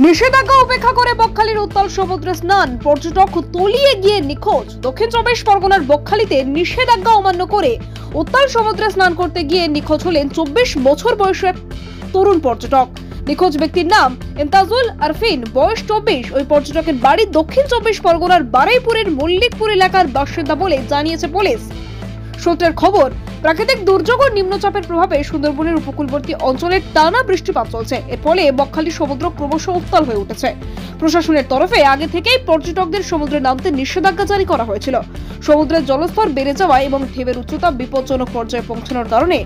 নিষেধাজ্ঞা উপেক্ষা করে বকখালির উত্তাল সমুদ্রে স্নান, পর্যটক তলিয়ে গিয়ে নিখোঁজ। দক্ষিণ চব্বিশ পরগনার বকখালিতে নিষেধাজ্ঞা অমান্য করে উত্তাল সমুদ্রে স্নান করতে গিয়ে নিখোঁজ হলেন 24 বছর বয়সের তরুণ পর্যটক। নিখোঁজ ব্যক্তির নাম ইমতাজুল আরফিন, বয়স 24। ওই পর্যটকের বাড়ি দক্ষিণ চব্বিশ পরগনার বারুইপুরের মল্লিকপুর এলাকার বাসিন্দা বলে জানিয়েছে পুলিশ। সূত্রের খবর, প্রাকৃতিক দুর্যোগ ও নিম্নচাপের প্রভাবে সুন্দরবনের উপকূলবর্তী অঞ্চলে টানা বৃষ্টিপাত চলছে। এর ফলে বকখালি সমুদ্র ক্রমশ উত্তাল হয়ে উঠেছে। প্রশাসনের তরফে আগে থেকেই পর্যটকদের সমুদ্রে নামতে নিষেধাজ্ঞা জারি করা হয়েছিল। সমুদ্রের জলস্তর বেড়ে যাওয়া এবং ঢেউয়ের উচ্চতা বিপজ্জনক পর্যায়ে পৌঁছানোর কারণে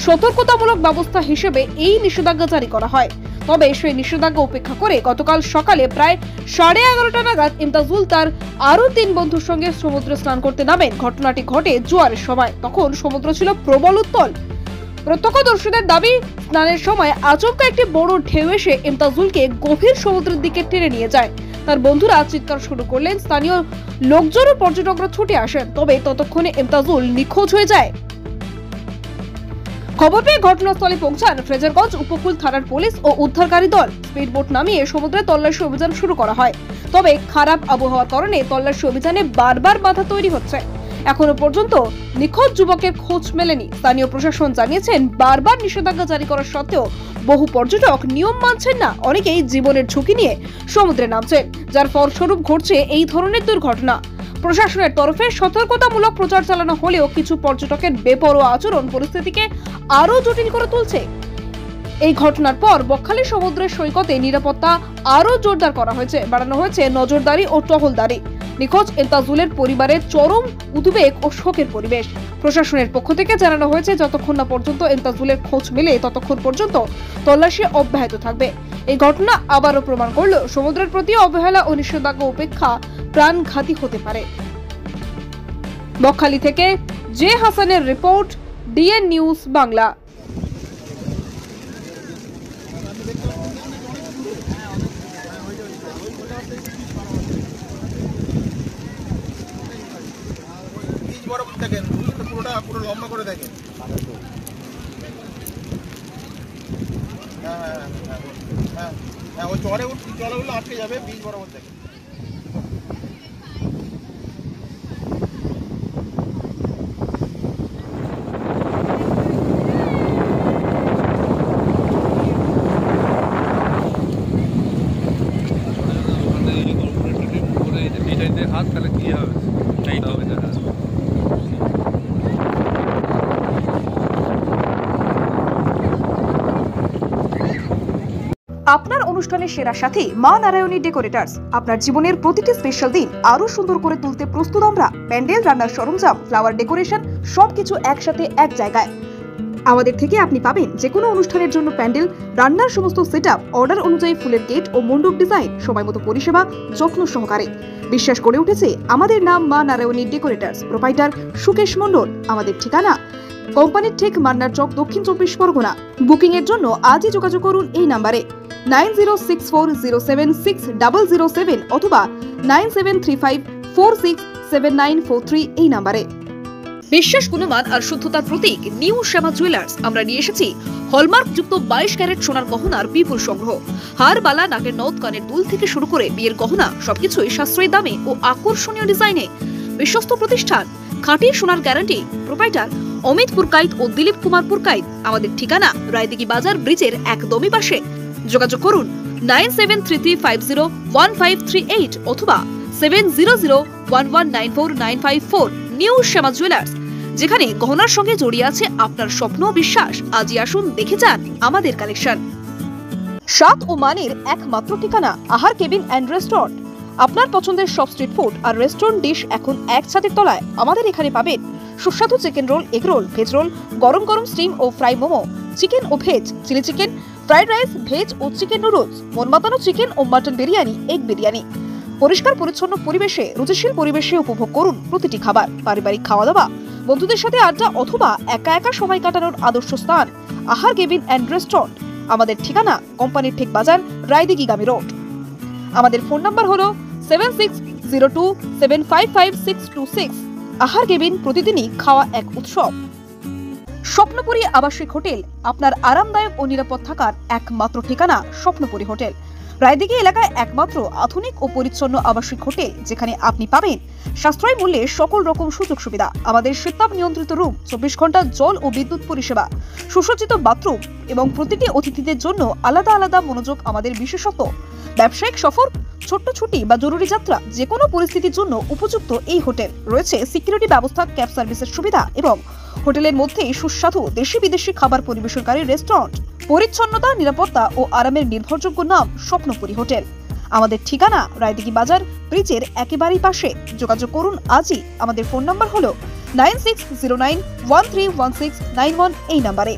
সতর্কতামূলক ব্যবস্থা হিসেবে এই নিষেধাজ্ঞা জারি করা হয়। তবে সেই নিষেধাজ্ঞা উপেক্ষা করে গতকাল সকালে প্রায় 11:30 নাগাদ ইমতাজুল তার আরো 3 বন্ধুর সঙ্গে সমুদ্রে স্নান করতে নামেন। ঘটনাটি ঘটে জোয়ারের সময়। তখন সমুদ্র ছিল প্রবল উত্তাল। প্রত্যক্ষদর্শীদের দাবি, স্নানের সময় আচমকা একটি বড় ঢেউ এসে ইমতাজুলকে গভীর সমুদ্রের দিকে টেনে নিয়ে যায়। তার বন্ধুরা চিৎকার শুরু করলেন। স্থানীয় লোকজন ও পর্যটকরা ছুটে আসেন। তবে ততক্ষণে ইমতাজুল নিখোঁজ হয়ে যায়। খবর পেয়ে ঘটনাস্থলে পৌঁছান ফ্রেজারগঞ্জ উপকূল থানার পুলিশ ও উদ্ধারকারী দল। স্পিডবোট নামিয়ে সমুদ্রে তল্লাশি অভিযান শুরু করা হয়। তবে খারাপ আবহাওয়ার কারণে তল্লাশি অভিযানে বারবার বাধা তৈরি হচ্ছে। এখনো পর্যন্ত নিখোঁজ যুবকের খোঁজ মেলেনি। স্থানীয় প্রশাসন জানিয়েছেন, বারবার নিষেধাজ্ঞা জারি করা সত্ত্বেও বহু পর্যটক নিয়ম মানছেন না। অনেকেই জীবনের ঝুঁকি নিয়ে সমুদ্রে নামছেন, যার ফলস্বরূপ ঘটছে এই ধরনের দুর্ঘটনা। প্রশাসনের তরফে সতর্কতামূলক প্রচার চালানো হলেও কিছু পর্যটকের বেপরোয়া আচরণ পরিস্থিতিকে আরো জটিল করে তুলছে। এই ঘটনার পর বকখালি সমুদ্রের সৈকতে নিরাপত্তা আরো জোরদার করা হয়েছে। বাড়ানো হয়েছে নজরদারি ও টহলদারি। নিখোঁজ ইমতাজুলের পরিবারের চরম উদ্বেগ ও শোকের পরিবেশ। প্রশাসনের পক্ষ থেকে জানানো হয়েছে, যতক্ষণ না পর্যন্ত ইমতাজুলের খোঁজ মেলে ততক্ষণ পর্যন্ত তল্লাশি অব্যাহত থাকবে। এই ঘটনা আবারও প্রমাণ করল, সমুদ্রের প্রতি অবহেলা ও নিষেধাজ্ঞা উপেক্ষা প্রাণঘাতী হতে পারে। বকখালি থেকে জে হাসানের রিপোর্ট, ডিএন নিউজ বাংলা। পুরো লম্বা করে দেখেন। হ্যাঁ, ওই জলগুলো আটকে যাবে, বীজ বরাবর দেখেন। হাত তাহলে কি হবে? আপনার অনুষ্ঠানের সেরা সাথী মা নারায়ণী ডেকোরেটার্স। আপনার জীবনের প্রতিটি স্পেশাল দিন আরো সুন্দর করে তুলতে প্রস্তুত আমরা। প্যান্ডেল, রান্নার সরঞ্জাম, ফ্লাওয়ার ডেকোরেশন সবকিছু একসাথে এক জায়গায়। আমাদের থেকে আপনি পাবেন যে কোনো অনুষ্ঠানের জন্য প্যান্ডেল, রান্নার সমস্ত সেটআপ, অর্ডার অনুযায়ী ফুলের গেট ও মণ্ডপ ডিজাইন, সময়মতো পরিষেবা, যত্ন সহকারে। বিশ্বাস করে উঠেছে আমাদের নাম মা নারায়ণী ডেকোরেটার্স। প্রোপাইটার সুকেশ মণ্ডল। আমাদের ঠিকানা কোম্পানির ঠিক মান্নার চক, দক্ষিণ চব্বিশ পরগনা। বুকিং এর জন্য আজই যোগাযোগ করুন এই নাম্বারে 9064076007 অথবা 9735467943 এই নাম্বারে। বিশ্বাস, গুণমান আর শুদ্ধতার প্রতীক নিউ শ্যামা জুয়েলার্স। আমরা নিয়ে এসেছি হলমার্ক যুক্ত 22 ক্যারেট সোনার গহনার বিপুল সংগ্রহ। হার, বালা, নাকের নথ, কানের দুল থেকে শুরু করে বিয়ের গহনা সবকিছুই সাশ্রয়ী দামে ও আকর্ষণীয় ডিজাইনে। বিশ্বস্ত প্রতিষ্ঠান, খাঁটি সোনার গ্যারান্টি। প্রোপাইটার অমিত পুরকাইত ও দিলীপ কুমার পুরকাইত। আমাদের ঠিকানা রায়দিঘি বাজার ব্রিজের একদমই পাশে। যোগাযোগ করুন 9733501538 অথবা 7001194954। নিউ শ্যামা জুয়েলার্স, যেখানে গহনার সঙ্গে জড়িয়ে আছে আপনার স্বপ্ন বিশ্বাস। আজই আসুন, দেখে যান আমাদের কালেকশন। স্বাদ ও মানের একমাত্র ঠিকানা আহার কেবিন অ্যান্ড রেস্টুরেন্ট। আপনার পছন্দের সব স্ট্রিট ফুড আর রেস্টুরেন্ট ডিশ এখন এক ছাদের তলায়। আমাদের এখানে পাবেন সুস্বাদু chicken roll, egg roll, veg roll, গরম গরম স্টিম ও ফ্রাই মোমো, চিকেন ও veg, chilli chicken, fried rice, veg ও চিকেন নুডলস, মন মাতানো চিকেন ও মাটন বিরিয়ানি, এগ বিরিয়ানি। পরিষ্কার পরিচ্ছন্ন পরিবেশে, রুচিশীল পরিবেশে উপভোগ করুন প্রতিটি খাবার। পারিবারিক খাওয়া দাওয়া, বন্ধুদের সাথে আড্ডা অথবা একা একা সময় কাটানোর আদর্শ স্থান আহার কেবিন অ্যান্ড রেস্টুরেন্ট। আমাদের ঠিকানা কোম্পানির ঠিক বাজার, রায়দিঘিগামী রোড। আমাদের ফোন নাম্বার হলো 7602755626। আহার কেবিন, প্রতিদিনই খাওয়া এক উৎসব। স্বপ্নপুরী আবাসিক হোটেল, আপনার আরামদায়ক ও নিরাপদ থাকার একমাত্র ঠিকানা স্বপ্নপুরী হোটেল। রায়দিঘি এলাকায় একমাত্র আধুনিক ও পরিচ্ছন্ন আবাসিক হোটেল, যেখানে আপনি পাবেন সাশ্রয়ী মূল্যে সকল রকম সুযোগ সুবিধা। আমাদের শীতাপ নিয়ন্ত্রিত রুম, 24 ঘন্টা জল ও বিদ্যুৎ পরিষেবা, সুসজ্জিত বাথরুম এবং প্রতিটি অতিথিদের জন্য আলাদা আলাদা মনোযোগ আমাদের বিশেষত্ব। ব্যবসায়িক সফর, ছোট্ট ছুটি বা জরুরি যাত্রা, যে কোনো পরিস্থিতির জন্য উপযুক্ত এই হোটেল। রয়েছে সিকিউরিটি ব্যবস্থা, ক্যাব সার্ভিসের সুবিধা এবং হোটেলের মধ্যেই সুস্বাদু দেশি বিদেশি খাবার পরিবেশনকারী রেস্টুরেন্ট। পরিচ্ছন্নতা, নিরাপত্তা ও আরামের নির্ভরযোগ্য নাম স্বপ্নপুরী হোটেল। আমাদের ঠিকানা রায়দিঘি বাজার ব্রিজের একেবারেই পাশে। যোগাযোগ করুন আজই। আমাদের ফোন নাম্বার হলো 9609131691 এই নাম্বারে।